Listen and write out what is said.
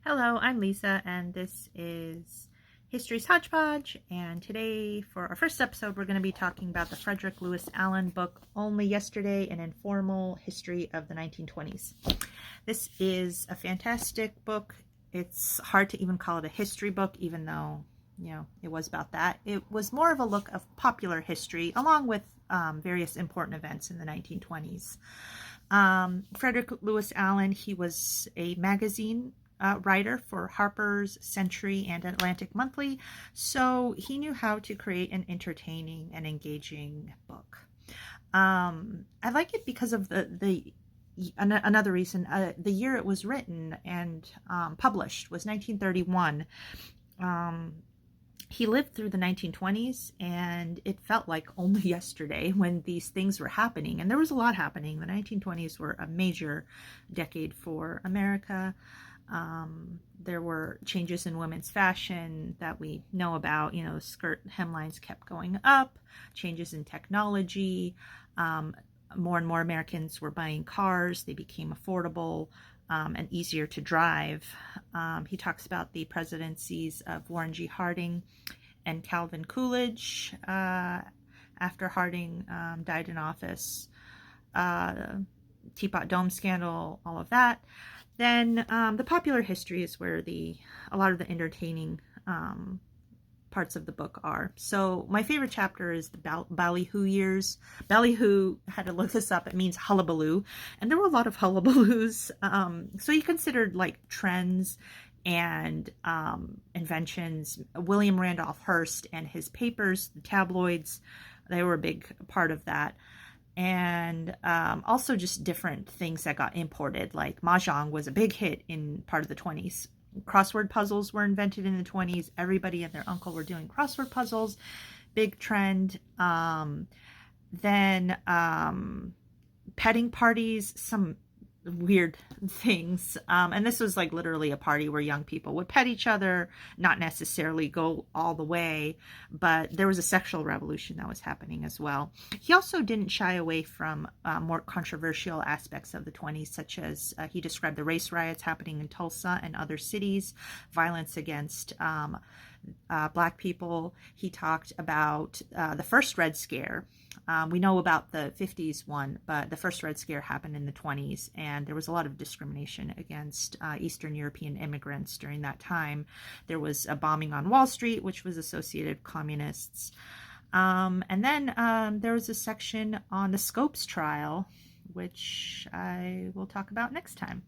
Hello, I'm Lisa, and this is History's Hodgepodge. And today, for our first episode, we're going to be talking about the Frederick Lewis Allen book, Only Yesterday, An Informal History of the 1920s. This is a fantastic book. It's hard to even call it a history book, even though, it was about that. It was more of a look of popular history, along with various important events in the 1920s. Frederick Lewis Allen, he was a magazine writer for Harper's, Century, and Atlantic Monthly, so he knew how to create an entertaining and engaging book. I like it because of another reason. The year it was written and published was 1931. He lived through the 1920s, and it felt like only yesterday when these things were happening. And there was a lot happening. The 1920s were a major decade for America. There were changes in women's fashion that we know about. Skirt hemlines kept going up, changes in technology. More and more Americans were buying cars. They became affordable and easier to drive. He talks about the presidencies of Warren G. Harding and Calvin Coolidge after Harding died in office. Teapot Dome scandal, all of that. Then the popular history is where a lot of the entertaining parts of the book are. So my favorite chapter is the Ballyhoo years. Ballyhoo, had to look this up, it means hullabaloo. And there were a lot of hullabaloos. So he considered like trends and inventions. William Randolph Hearst and his papers, the tabloids, they were a big part of that. And also just different things that got imported, like Mahjong was a big hit in part of the 20s. Crossword puzzles were invented in the 20s. Everybody and their uncle were doing crossword puzzles. Big trend. Then petting parties, some weird things. And this was like literally a party where young people would pet each other, not necessarily go all the way, but there was a sexual revolution that was happening as well. He also didn't shy away from more controversial aspects of the 20s, such as he described the race riots happening in Tulsa and other cities, violence against Black people. He talked about the first Red Scare. We know about the 50s one, but the first Red Scare happened in the 20s, and there was a lot of discrimination against Eastern European immigrants during that time. There was a bombing on Wall Street, which was associated with communists. And then there was a section on the Scopes trial, which I will talk about next time.